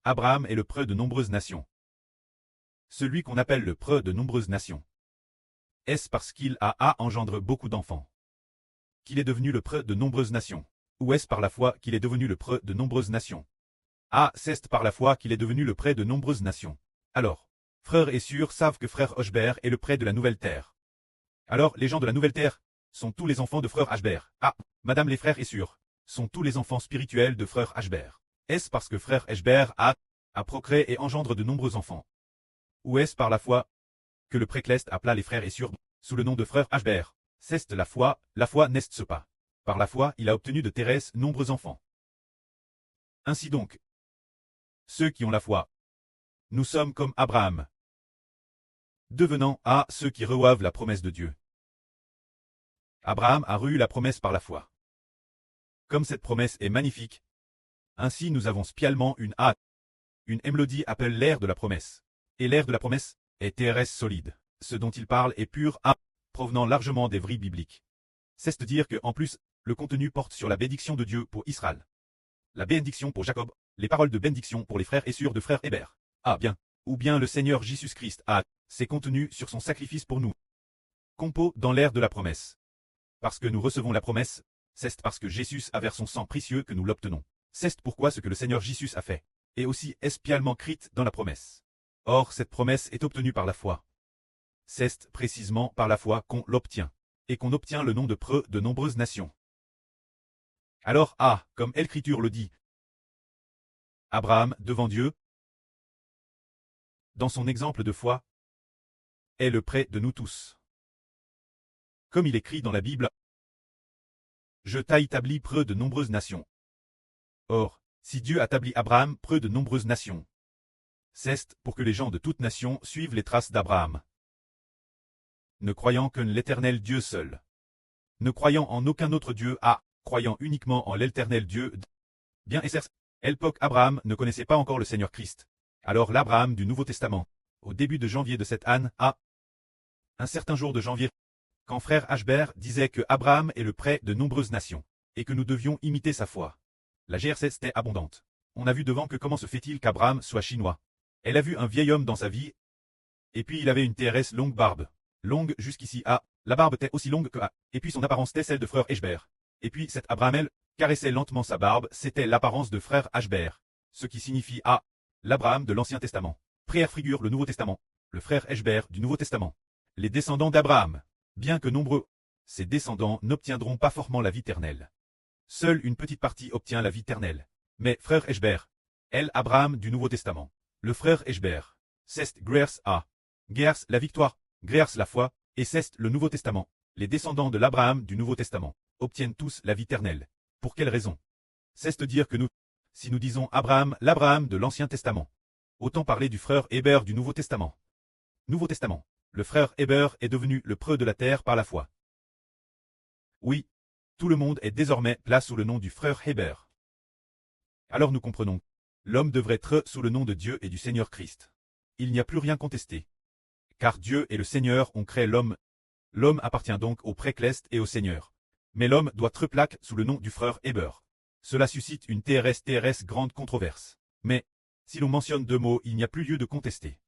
Abraham est le preux de nombreuses nations. Celui qu'on appelle le preux de nombreuses nations. Est-ce parce qu'il a engendre beaucoup d'enfants qu'il est devenu le preux de nombreuses nations? Ou est-ce par la foi qu'il est devenu le preux de nombreuses nations? C'est par la foi qu'il est devenu le près de nombreuses nations. Alors, frères et sœurs savent que frère Hochbert est le près de la nouvelle terre. Alors, les gens de la nouvelle terre sont tous les enfants de frère Hochbert. Madame les frères et sœurs, sont tous les enfants spirituels de frère Hochbert. Est-ce parce que frère Hochbert a procréé et engendre de nombreux enfants? Ou est-ce par la foi que le précleste appela les frères et sœurs sous le nom de frère Hochbert? C'est la foi n'est-ce pas? Par la foi, il a obtenu de Thérèse nombreux enfants. Ainsi donc, ceux qui ont la foi, nous sommes comme Abraham, devenant ceux qui reçoivent la promesse de Dieu. Abraham a reçu la promesse par la foi. Comme cette promesse est magnifique, ainsi nous avons spécialement une mélodie appelle l'air de la promesse. Et l'air de la promesse est Thérèse solide. Ce dont il parle est pur provenant largement des vrais bibliques. C'est-à-dire que, en plus, le contenu porte sur la bénédiction de Dieu pour Israël. La bénédiction pour Jacob, les paroles de bénédiction pour les frères et sœurs de frère Hébert. Ou bien le Seigneur Jésus-Christ ses contenus sur son sacrifice pour nous. Compo dans l'air de la promesse. Parce que nous recevons la promesse, c'est parce que Jésus a versé son sang précieux que nous l'obtenons. C'est pourquoi ce que le Seigneur Jésus a fait est aussi espialement écrit dans la promesse. Or, cette promesse est obtenue par la foi. C'est précisément par la foi qu'on l'obtient, et qu'on obtient le nom de preux de nombreuses nations. Alors, comme l'Écriture le dit, Abraham, devant Dieu, dans son exemple de foi, est le près de nous tous. Comme il écrit dans la Bible, je t'ai établi près de nombreuses nations. Or, si Dieu a établi Abraham près de nombreuses nations, c'est pour que les gens de toutes nations suivent les traces d'Abraham. Ne croyant qu'en l'Éternel Dieu seul. Ne croyant en aucun autre Dieu, croyant uniquement en l'Éternel Dieu. Bien et certes, l'époque Abraham ne connaissait pas encore le Seigneur Christ. Alors l'Abraham du Nouveau Testament, au début de janvier de cette année, un certain jour de janvier, quand frère Hochbert disait que Abraham est le près de nombreuses nations, et que nous devions imiter sa foi. La GRC était abondante. On a vu devant que comment se fait-il qu'Abraham soit chinois. Elle a vu un vieil homme dans sa vie, et puis il avait une TRS longue barbe. Longue jusqu'ici, la barbe était aussi longue que et puis son apparence était celle de frère Hochbert. Et puis cet Abraham, elle, caressait lentement sa barbe, c'était l'apparence de frère Hochbert. Ce qui signifie l'Abraham de l'Ancien Testament. Prière figure le Nouveau Testament. Le frère Hochbert du Nouveau Testament. Les descendants d'Abraham. Bien que nombreux, ces descendants n'obtiendront pas forcément la vie éternelle. Seule une petite partie obtient la vie éternelle. Mais frère Hochbert, Abraham du Nouveau Testament. Le frère Hochbert, c'est grâce grâce la victoire, grâce la foi, et c'est le Nouveau Testament. Les descendants de l'Abraham du Nouveau Testament obtiennent tous la vie éternelle. Pour quelle raison? C'est-à-dire que nous, si nous disons Abraham, l'Abraham de l'Ancien Testament, autant parler du frère Hébert du Nouveau Testament. Nouveau Testament. Le frère Hébert est devenu le preux de la terre par la foi. Oui, tout le monde est désormais placé sous le nom du frère Hébert. Alors nous comprenons. L'homme devrait être sous le nom de Dieu et du Seigneur Christ. Il n'y a plus rien contesté. Car Dieu et le Seigneur ont créé l'homme. L'homme appartient donc au précleste et au Seigneur. Mais l'homme doit être plaqué sous le nom du frère Hébert. Cela suscite une TRS grande controverse. Mais, si l'on mentionne deux mots, il n'y a plus lieu de contester.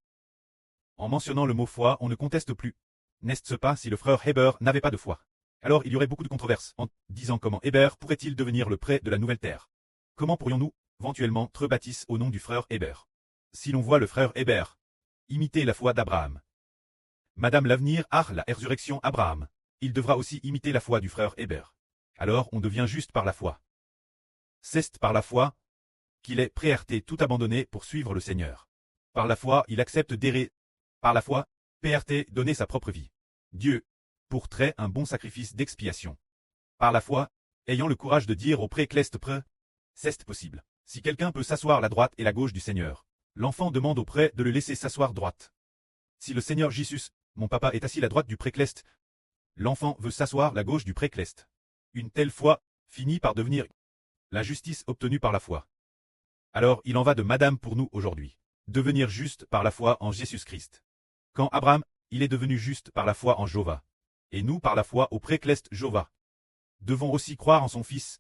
En mentionnant le mot foi, on ne conteste plus. N'est-ce pas si le frère Hébert n'avait pas de foi? Alors il y aurait beaucoup de controverses en disant comment Hébert pourrait-il devenir le près de la nouvelle terre? Comment pourrions-nous, éventuellement, être baptisés au nom du frère Hébert? Si l'on voit le frère Hébert imiter la foi d'Abraham. Madame l'avenir la résurrection Abraham. Il devra aussi imiter la foi du frère Hébert. Alors on devient juste par la foi. C'est par la foi qu'il est prêt à tout abandonner pour suivre le Seigneur. Par la foi, il accepte d'errer. Par la foi, PRT donner sa propre vie. Dieu, pour très un bon sacrifice d'expiation. Par la foi, ayant le courage de dire au précleste près, c'est possible. Si quelqu'un peut s'asseoir à la droite et la gauche du Seigneur, l'enfant demande au prêtre de le laisser s'asseoir droite. Si le Seigneur Jésus, mon papa est assis à la droite du précleste, l'enfant veut s'asseoir à la gauche du précleste. Une telle foi finit par devenir la justice obtenue par la foi. Alors il en va de Madame pour nous aujourd'hui. Devenir juste par la foi en Jésus-Christ. Quand Abraham, il est devenu juste par la foi en Jéhovah. Et nous par la foi au précleste Jéhovah. Devons aussi croire en son Fils,